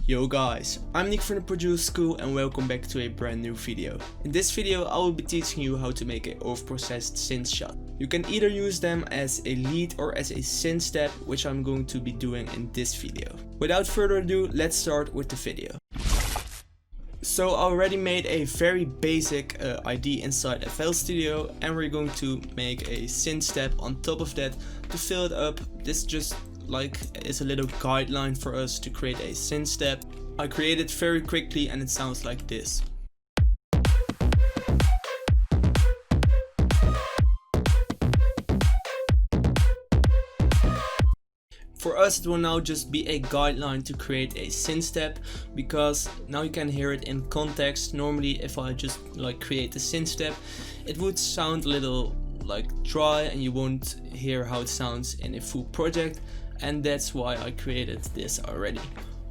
Yo guys, I'm Nick from the Produce School and welcome back to a brand new video. In this video I will be teaching you how to make a overprocessed synth shot. You can either use them as a lead or as a synth step, which I'm going to be doing in this video. Without further ado, let's start with the video. So I already made a very basic ID inside FL Studio and we're going to make a synth step on top of that to fill it up. This just is a little guideline for us to create a synth step. I created it very quickly and it sounds like this. For us it will now just be a guideline to create a synth step, because now you can hear it in context. Normally if I just create a synth step, it would sound a little dry and you won't hear how it sounds in a full project, and that's why I created this already.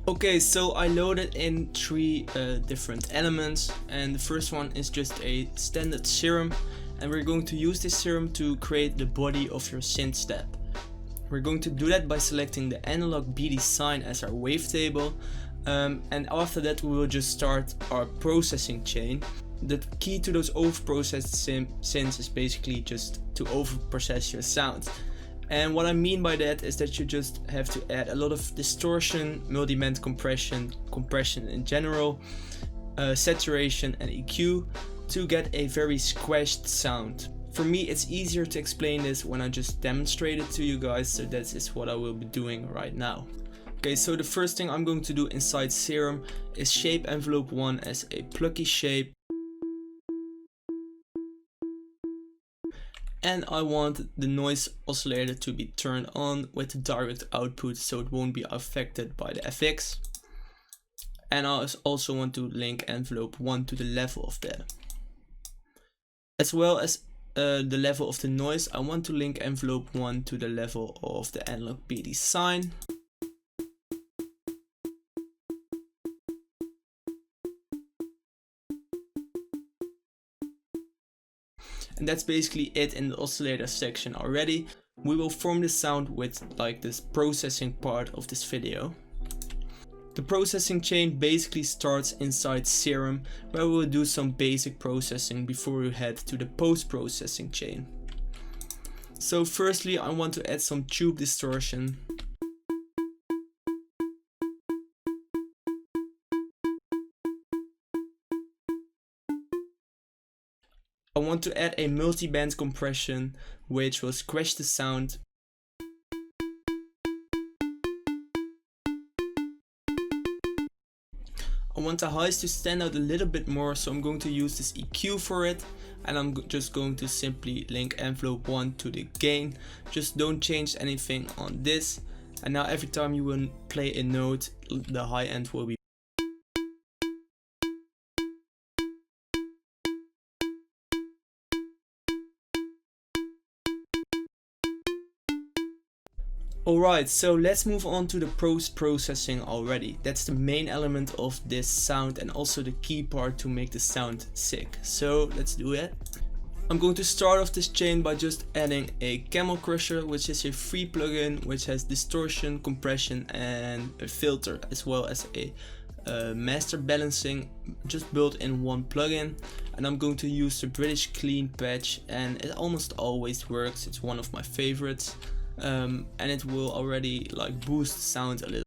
Okay, so I loaded in three different elements, and the first one is just a standard serum, and we're going to use this serum to create the body of your synth step. We're going to do that by selecting the analog BD sign as our wavetable, and after that we will just start our processing chain. The key to those overprocessed synths is basically just to overprocess your sound. And what I mean by that is that you just have to add a lot of distortion, multi-band compression in general, saturation and EQ to get a very squashed sound. For me it's easier to explain this when I just demonstrate it to you guys, so that is what I will be doing right now. Okay, so the first thing I'm going to do inside Serum is shape envelope 1 as a plucky shape. And I want the noise oscillator to be turned on with the direct output so it won't be affected by the FX. And I also want to link envelope 1 to the level of that. As well as the level of the noise, I want to link envelope 1 to the level of the analog BD sign. And that's basically it in the oscillator section already. We will form the sound with this processing part of this video. The processing chain basically starts inside Serum, where we will do some basic processing before we head to the post-processing chain. So firstly I want to add some tube distortion. I want to add a multi-band compression which will squash the sound. I want the highs to stand out a little bit more, so I'm going to use this EQ for it, and I'm just going to simply link envelope 1 to the gain. Just don't change anything on this, and now every time you will play a note, the high end will be. Alright, so let's move on to the post-processing already. That's the main element of this sound and also the key part to make the sound sick. So let's do it. I'm going to start off this chain by just adding a Camel Crusher, which is a free plugin which has distortion, compression and a filter, as well as a master balancing just built in one plugin. And I'm going to use the British Clean patch, and it almost always works. It's one of my favorites. And it will already boost sound a little.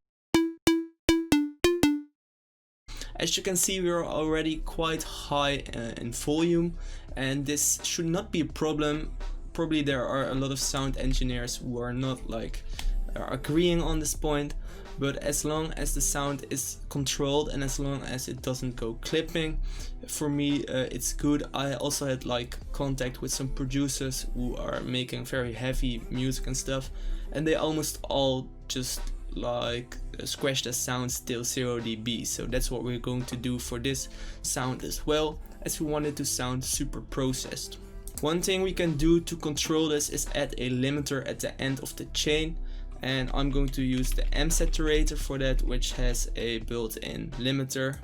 As you can see, we are already quite high in volume, and this should not be a problem. Probably there are a lot of sound engineers who are not agreeing on this point, but as long as the sound is controlled and as long as it doesn't go clipping, for me it's good. I also had contact with some producers who are making very heavy music and stuff, and they almost all just squash the sounds till 0 dB. So that's what we're going to do for this sound as well, as we want it to sound super processed. One thing we can do to control this is add a limiter at the end of the chain, and I'm going to use the M saturator for that, which has a built-in limiter,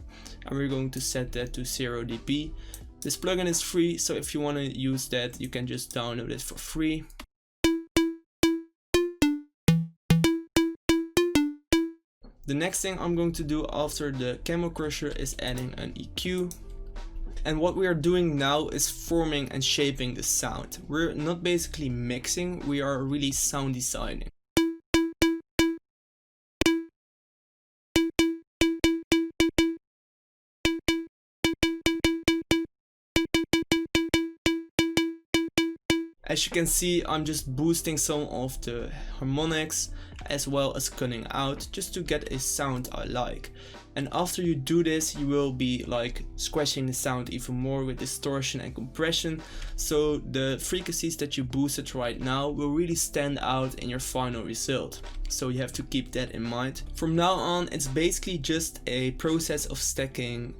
and we're going to set that to 0 dB. This plugin is free, so if you want to use that you can just download it for free. The next thing I'm going to do after the Camel Crusher is adding an EQ. And what we are doing now is forming and shaping the sound. We're not basically mixing, we are really sound designing. As you can see, I'm just boosting some of the harmonics as well as cutting out just to get a sound I like. And after you do this, you will be like squashing the sound even more with distortion and compression, so the frequencies that you boosted right now will really stand out in your final result. So you have to keep that in mind. From now on, it's basically just a process of stacking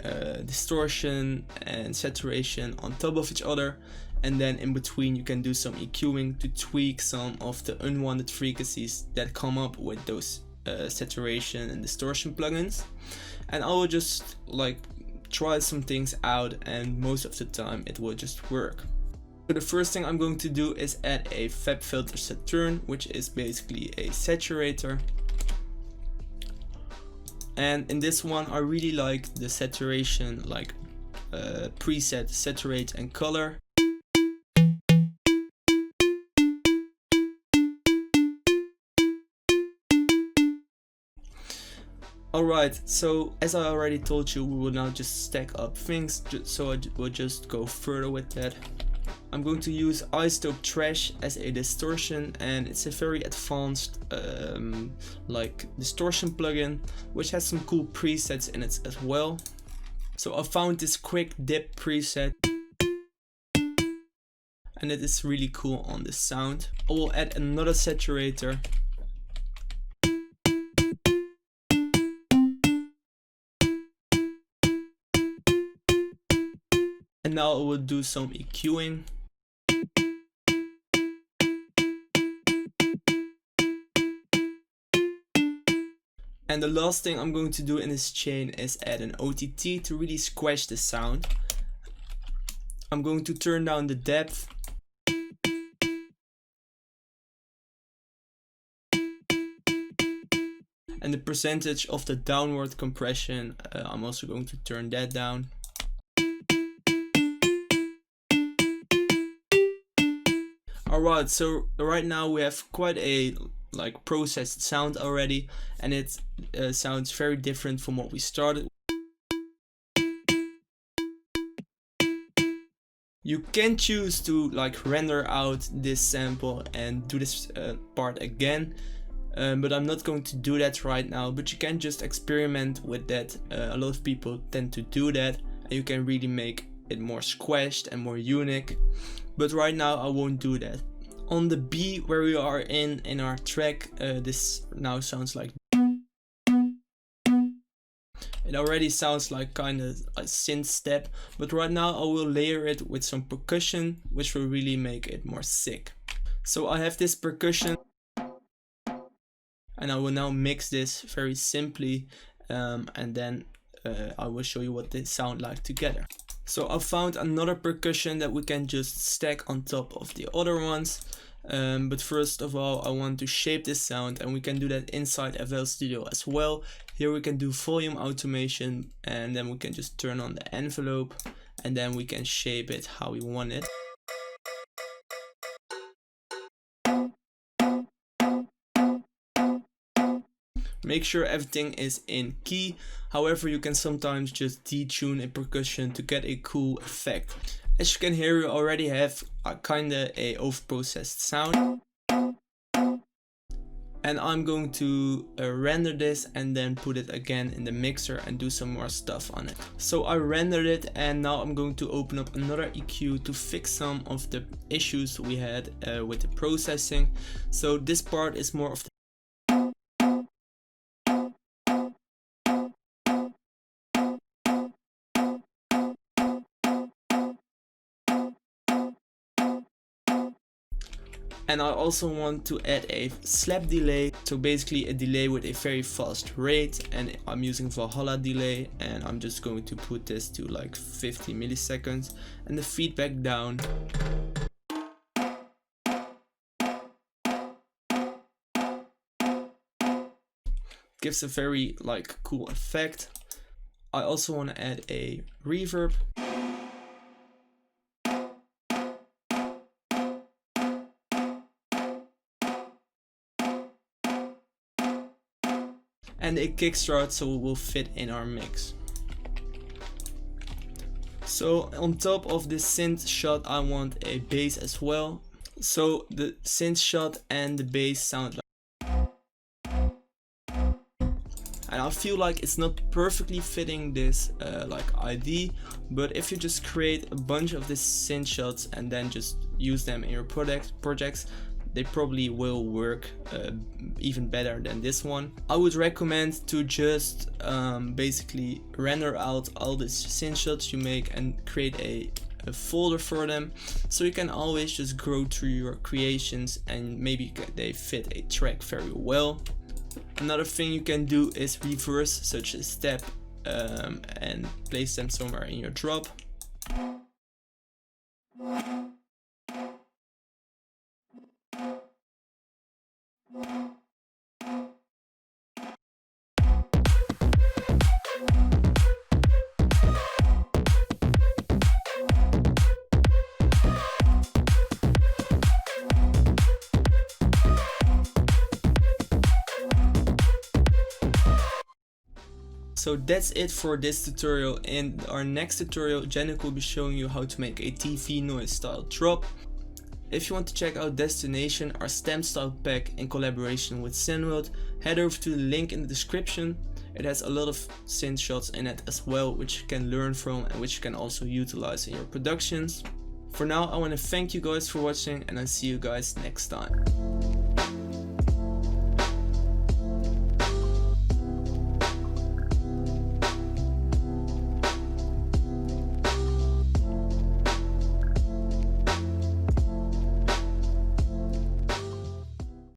distortion and saturation on top of each other. And then in between you can do some EQing to tweak some of the unwanted frequencies that come up with those saturation and distortion plugins. And I will just like try some things out, and most of the time it will just work. So the first thing I'm going to do is add a FabFilter Saturn, which is basically a saturator. And in this one I really like the saturation, like preset saturate and color. Alright, so as I already told you, we will now just stack up things, so I will just go further with that. I'm going to use iZotope Trash as a distortion, and it's a very advanced like distortion plugin which has some cool presets in it as well. So I found this quick dip preset and it is really cool on the sound. I will add another saturator. And now I will do some EQing. And the last thing I'm going to do in this chain is add an OTT to really squash the sound. I'm going to turn down the depth. And the percentage of the downward compression, I'm also going to turn that down. Alright, so right now we have quite a like processed sound already, and it sounds very different from what we started. You can choose to like render out this sample and do this part again, but I'm not going to do that right now, but you can just experiment with that. A lot of people tend to do that, and you can really make it more squashed and more unique, but right now I won't do that. On the B where we are in our track, this now sounds like, it already sounds like kind of a synth step, but right now I will layer it with some percussion which will really make it more sick. So I have this percussion and I will now mix this very simply, and then I will show you what they sound like together. So I found another percussion that we can just stack on top of the other ones, but first of all I want to shape this sound, and we can do that inside FL Studio as well. Here we can do volume automation, and then we can just turn on the envelope, and then we can shape it how we want it. Make sure everything is in key. However, you can sometimes just detune a percussion to get a cool effect. As you can hear, we already have a kinda a overprocessed sound. And I'm going to render this and then put it again in the mixer and do some more stuff on it. So I rendered it, and now I'm going to open up another EQ to fix some of the issues we had with the processing. So this part is more of the and I also want to add a slap delay, so basically a delay with a very fast rate, and I'm using Valhalla delay, and I'm just going to put this to like 50 milliseconds, and the feedback down. gives a very like cool effect. I also want to add a reverb. And a kickstart so it will fit in our mix. So on top of this synth shot I want a bass as well. So the synth shot and the bass sound like, and I feel like it's not perfectly fitting this like ID, but if you just create a bunch of these synth shots and then just use them in your projects, they probably will work even better than this one. I would recommend to just basically render out all these synth shots you make and create a folder for them, so you can always just go through your creations and maybe they fit a track very well. Another thing you can do is reverse such a step and place them somewhere in your drop. So that's it for this tutorial. In our next tutorial, Janik will be showing you how to make a TV noise style drop. If you want to check out Destination, our stamp style pack in collaboration with Synth, head over to the link in the description. It has a lot of synth shots in it as well, which you can learn from and which you can also utilize in your productions. For now, I want to thank you guys for watching and I'll see you guys next time.